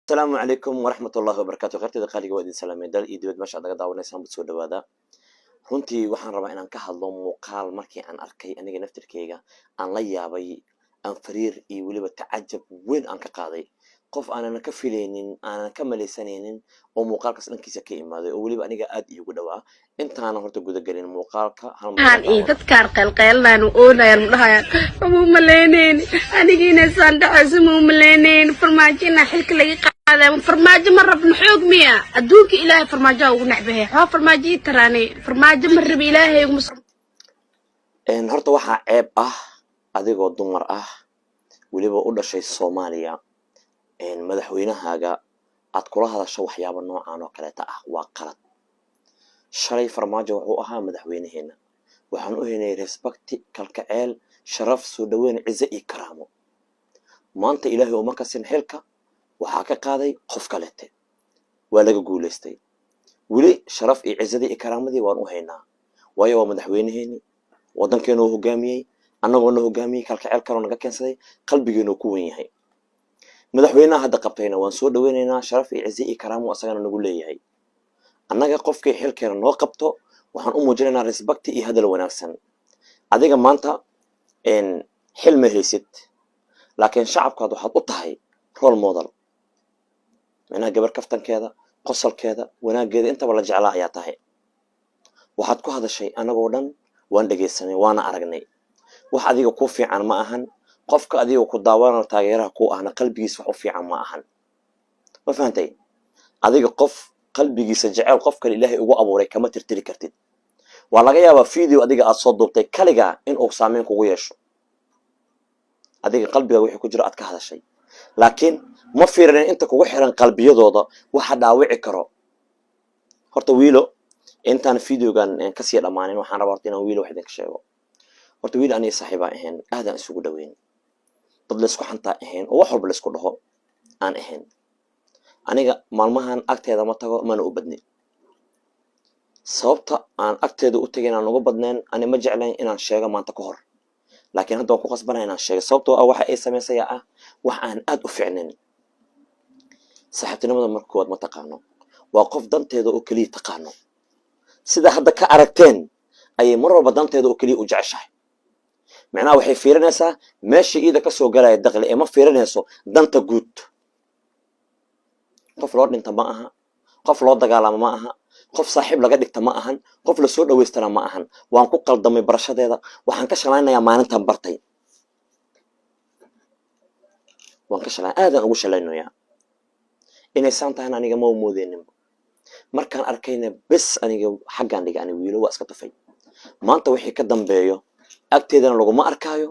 السلام عليكم ورحمة الله وبركاته. خيرتي دقالي قوادين سلامي دال إيديود ماشا دقا داونيسان بسو دوادا runtii waxaan rabaa inaan ka hadlo muuqaal markii aan arkay aniga naftirkeyga aan la yaabay aan fariir iyo weliba tacajab weyn aan ka qaaday qof aanan ka filaynin aanan ka malaysanaynin oo muuqaalkaas dhankiisa ka imaaday oo weliba aniga aad iigu dhawaa intaanan horta guda gelin muuqaalka hal mar dadkaan qeylqeylnaan oonayaan mudhahayaan ma malayneen anigiina saan dhacayso ma malayneen farmaajina xilka laga qaaday farmaajo ma rabno xoog miya adduunka ilaahay farmaajo ugu nacbahay waxa farmaajo taraanay farmaajo ma rab ilaahay ugu horta waxaa ceeb ah adigoo dumar ah weliba u dhashay Soomaaliya madaxweynahaaga aad kula hadasho waxyaabo noocan oo kaleeta ah waa qalad. shalay farmaajo wuxuu ahaa madaxweynaheena waxaan u helnay respect kalkaceel sharaf soo dhaweyn ciise iyo karaamo. maanta ilaahay oo marka sin xilka waxaa ka qaaday qof kaleete waa laga guuleystay weli sharaf iyo ciisadii iyo karaamadii waan u haynaa waayo waa madaxweynaheeni wadankeena uu hogaamiyey annagoona hogaamiyey kalkaceel kaloo naga keensaday qalbigeena ku weyn yahay. madaxweynaha hadda qabtayna waan soo dhaweynaynaa sharaf iyo ciise iyo karaamo asagana nagu leeyahay. annaga qofkii xilkeena noo qabto waxaan u muujinaynaa respect iyo hadal wanaagsan. adiga maanta xil ma haysid laakiin shacabkaad waxaad u tahay role model. macnaha gabar kaftankeeda qosolkeeda wanaageeda intaba la jeclaa ayaa tahay. waxaad ku hadashay anagoo dhan waan dhageysanay waana aragnay wax adiga ku fiican ma ahan qofka adiga ku daawanaya taageeraha ku ahna qalbigiisa wax u fiican ma ahan. ma fahantay adiga qof qalbigiisa jecel qofka ilaahay ugu abuuray kama tirtiri kartid. waa laga yaabaa video adiga aad soo duubtay kaliga in uu saameyn kugu yeesho adiga qalbiga wixii ku jiro aad ka hadashay laakiin ma fiirin inta kugu xiran qalbiyadooda waxa dhaawici karo. horta wiilo intaan videogan ka sii dhamaanin waxaan rabaa inaan wiilo wax idinka sheego. horta wiil aniga saaxiib ahayn aadan isugu dhaweyn dad la isku xantaa ahayn oo wax walba la isku dhaho aan ahayn. aniga maalmahan agteeda ma tago mana u badnin sababta aan agteeda u tagay inaan ugu badnayn ani ma jeclayn inaan sheego maanta ka hor laakiin hadda waan ku qasbanahay inaan sheego sababtoo ah waxa ay samaysay ah wax aan aad u fiicnayn. saaxiibtinimada markood ma taqaano waa qof danteeda oo kaliya taqaano sida hadda ka aragteen ayay mar walba danteeda oo kaliya u jeceshahay. macnaha waxay fiirinaysaa meesha iida ka soo galaya dakhli ee ma fiirinayso danta guud. qof loo dhinta ma aha qof loo dagaalamo ma aha qof saaxiib laga dhigta ma ahan qof la soo dhaweystana ma ahan. waan ku qaldamay barashadeeda waxaan ka shalaynayaa maalintan bartay waan ka shalay aadan ugu shalaynayaa inay saan tahay aniga ma moodeenin markaan arkayna bes aniga xaggan dhiga aniga wiilo waa iska tafay. maanta wixii ka dambeeyo agteedana laguma arkaayo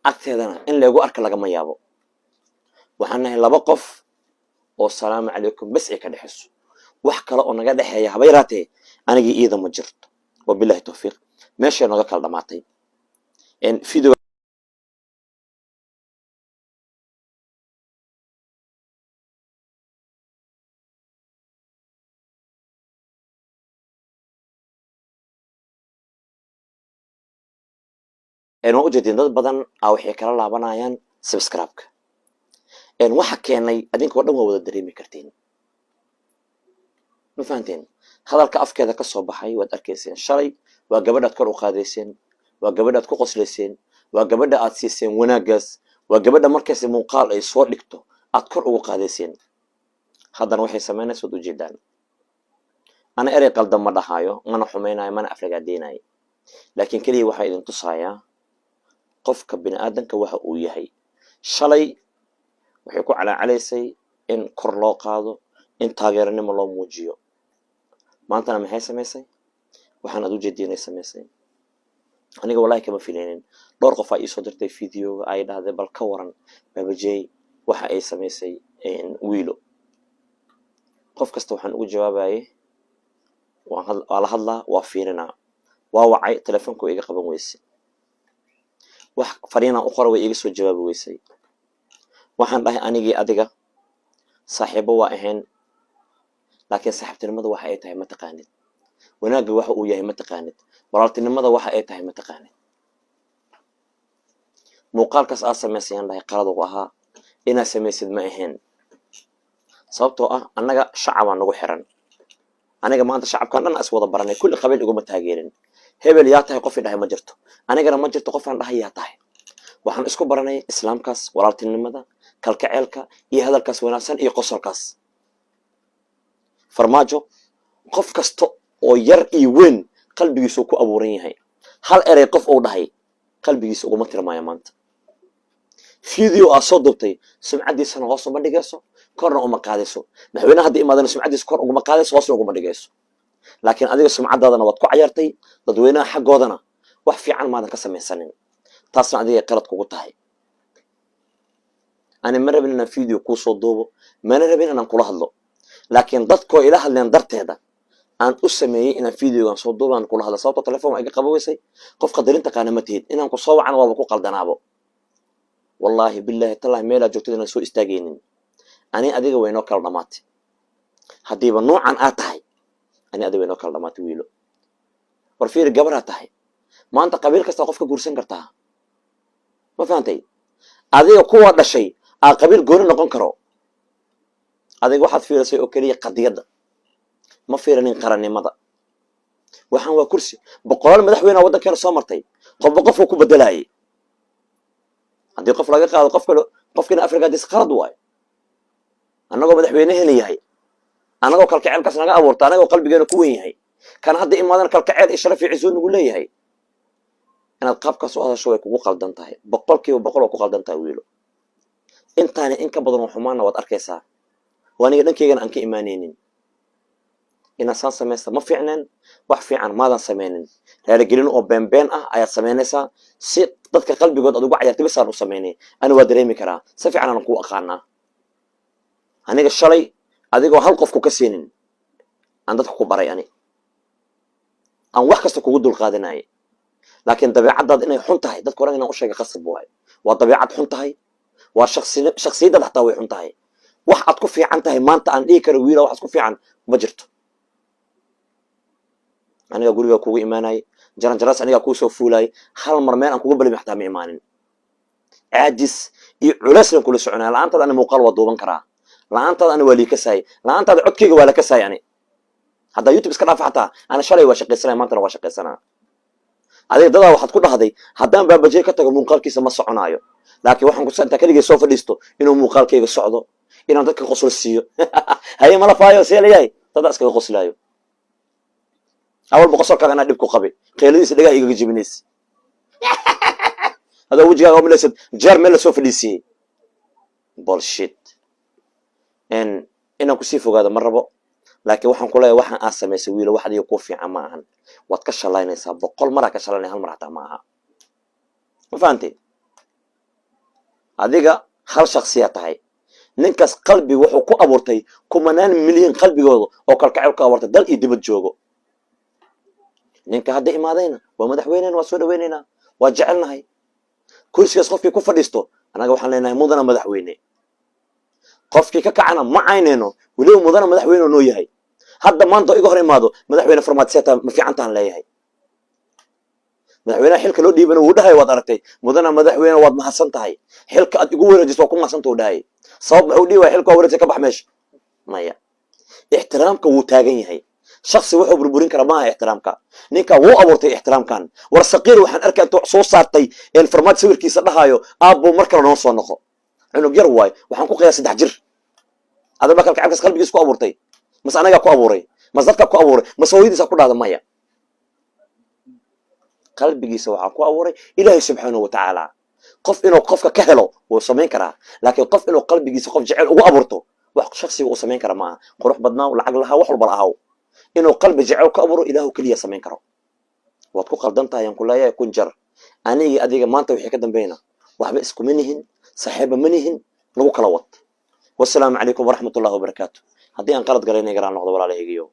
agteedana in lagu arka lagama yaabo. waxaan nahay laba qof oo salaamu calaykum bes ay ka dhaxayso wax kale oo naga dhaxeeya haba yaraatee anigii iida ma jirto. wabillahi tawfiiq meeshay naga kala dhamaatay video ma ujeedin dad badan waxay kala laabanayaan subscribe-ka waxa keenay adinkoo dhan waa wada dareemi kartiin. ma fahanteen hadalka afkeeda ka soo baxay waad arkayseen shalay waa gabadhaad kor u qaadayseen waa gabadhaad ku qoslayseen waa gabadha aad siiseen wanaagaas waa gabadha markaas muuqaal ay soo dhigto aad kor ugu qaadayseen. haddana waxay samaynaysaa wad ujeedaan ana erey qaldan ma dhahaayo mana xumaynayo mana aflagaadeynayo laakiin keliya waxaa idin tusayaa qofka bini'aadanka waxa uu yahay. shalay waxay ku calaacalaysay in kor loo qaado in taageeranimo loo muujiyo maantana maxay samaysay waxaan aad u jeedinay samaysay. aniga wallahi kama filaynin dhowr qof ay soo dirtay video ay dhahday bal ka waran babajay waxa ay samaysay wiilo. qof kasta waxaan ugu jawaabayay waa la hadlaa waa fiirinaa waa wacay telefoonku iga qaban weysay wax fariina u qora way iga soo jawaabi weysay. waxaan dhahay anigii adiga saaxiibo waa ahayn laakiin saaxiibtinimada waxa ay tahay ma taqaanid wanaagga waxa uu yahay ma taqaanid walaaltinimada waxa ay tahay ma taqaanid. muuqaalkaas aad samaysayaan dhahay qalad uu ahaa inaad samaysid ma ahayn sababtoo ah annaga shacabaa nagu xiran. aniga maanta shacabkan dhan is wada baranay, kulli qabiil iguma taageerin. hebel yaa tahay qof idhahay ma jirto, anigana ma jirto qof aan dhahay yaa tahay. waxaan isku baranay islaamkaas, walaaltinimada, kalkaceelka iyo hadalkaas wanaagsan iyo qosolkaas. farmaajo qof kasta oo yar iyo weyn qalbigiisu ku abuuran yahay. hal erey qof uu dhahay qalbigiisa uguma tirmaayo maanta. video aa soo duubtay sumcadiisana hoos uma dhigayso, korna uma qaadayso. madaxweynaha haddii imaadana sumcadiisa kor uguma qaadayso, hoosna uguma dhigayso. laakiin adiga sumcadaadana waad ku cayaartay, dadweynaha xaggoodana wax fiican maadan ka samaysanin. taasna adiga qalad kugu tahay. ani ma rabin inaan video kuu soo duubo, mana rabin inaan kula hadlo, laakiin dadkoo ila hadleen darteeda aan u sameeyey inaan videogan soo duubo, aan kula hadlo. sababtoo telefoon waa iga qaboweysay, qof qadarin taqaana ma tihid. inaan ku soo wacana waaba ku qaldanaabo. wallaahi billaahi tallaahi meelaa joogtid inaan soo istaagaynin. ani adiga waynoo kala dhamaatay. haddiiba noocan aad tahay, ani adiga waynoo kala dhamaatay wiilo. war fiiri, gabaraa tahay maanta, qabiil kastaa qof ka guursan kartaa. ma fahantay? adiga kuwa dhashay aa qabiil gooni noqon karo. adiga waxaad fiirisay oo keliya qadiyadda, ma fiiranin qarannimada. waxaan waa kursi. boqolaal madaxweyneha waddankeena soo martay, qofba qofuu ku bedelayay. haddii qof laga qaado qofkina afrikaadis qalad waayo. annagoo madaxweynehena yahay, annagoo kalkaceelkaas naga abuurta, annagoo qalbigeena ku weyn yahay, kan hadda imaadana kalkaceel iyo sharaf iyo ciisuu nagu leeyahay. inaad qaabkaas u hadasho way kugu qaldan tahay. 100% waa ku qaldan tahay wiilo. intaani in ka badan oo xumaana waad arkaysaa. waa aniga dhankeygana aan ka imaanaynin. inaad saan samaysta ma fiicneen, wax fiican maadan samaynin. raaligelin oo beenbeen ah ayaad samaynaysaa si dadka qalbigood aad ugu cayartay. bisaan u samaynay, ani waa dareemi karaa, si fiican aan kuu aqaanaa. aniga shalay adigoo hal qofku ka siinin aan dadka ku baray. aan wax kasta kugu dulqaadanayay. laakiin dabeecaddaad inay xun tahay dadka oran inaan u sheegay qasab waayo. waa dabeecad xun tahay, waa shakhsiyaddaad xataa way xun tahay. wax aad ku fiican tahay maanta aan dhihi karo wiila waxaad ku fiican ma jirto. aniga guriga kugu imaanayay, jaranjaraas aniga kuu soo fuulayay, hal mar meel aan kugu balimi xataa ma imaanin. caajis iyo culayslan kula soconaya. la-aantaad ani muuqaal waa duuban karaa, la-aantaad ani waa lii kasaayay, la-aantaad codkeyga waa la kasaayay. ani haddaa youtube iska dhaafa xataa ana shalay waa shaqaysanaya, maantana waa shaqaysanaa. adiga dadaa waxaad ku dhahday haddaan baabajey ka tago muuqaalkiisa ma soconaayo. laakiin waxaan kusa intaa keligay soo fadhiisto inuu muuqaalkeyga socdo, inaan dadka qosol siiyo. haye mala faayo see layahay, dadaa iskaga qoslaayo. awalba qosolkaaga anaa dhib ku qabay, qeyladiisa dhagaha igaga jebinaysa. adoo wejigaaga umilaysad jeer meel lasoo fadhiisiyey. bolshit. inaan kusii fogaado ma rabo, laakiin waxaan ku leeyahay waxaan aad samaysay wiilo wax adiga kuu fiican ma ahan. waad ka shalaynaysaa, 100 maraa ka shalaynaya, hal mar xataa ma aha. ma fahantay? adiga hal shaksiyaa tahay. ninkaas qalbi wuxuu ku abuurtay 10 milyan qalbigooda oo kalkaceel ku abuurtay, dal iyo dibad joogo. ninka hadda imaadayna waa madaxweynena, waa soo dhaweynaynaa, waa jecelnahay. kursigaas qofkii ku fadhiisto annaga waxaan leenahay mudana madaxweyne. qofkii ka kacana ma caynayno, weliba mudana madaxweyne noo yahay. hadda maanta iga hor imaado madaxweyne farmaajo ma fiicantaan leeyahay. madaxweynaha xilka loo dhiibana wuu dhahay, waad aragtay, mudana madaxweyne waad mahadsan tahay, xilka aad igu wareejiso waa ku mahadsantahu dhahay. sabab maxuu dhihi waaya xilka waa wareejisa ka bax meesha? maya, ixtiraamka wuu taagan yahay. shaksi wuxuu burburin kara maaha ixtiraamka. ninka wuu abuurtay ixtiraamkan. war saqiir waxaan arkay intuu soo saartay farmaajo sawirkiisa dhahayo aabbo mar kale noo soo noqo. cunug yar waayo, waxaan ku qiyaas 3 jir. adaba kalkacabkaas qalbigiisa ku abuurtay, mas anagaa ku abuuray, mas dadkaa ku abuuray, mas hooyadiisa ku dhahda? maya, qalbigiisa waxaa ku abuuray ilaahay subxaanahu watacaala. qof inuu qofka ka helo wuu samayn karaa, laakiin qof inuu qalbigiisa qof jecel ugu abuurto wax shaksiga uu samayn kara maaha. qurux badnaa, lacag lahaa, wax walba lahaw, inuu qalbi jecel ka abuuro ilaahu keliya samayn karo. waad ku qaldan tahay, aan ku leeyahay kun jar. anigi adiga maanta wixii ka dambayna waxba iskuma nihin, saaxiiba ma nihin, nagu kala wad. wasalaamu calaykum waraxmatullahi wabarakaatu. haddii aan qalad galayna garaan noqdo walaalahaygiyo.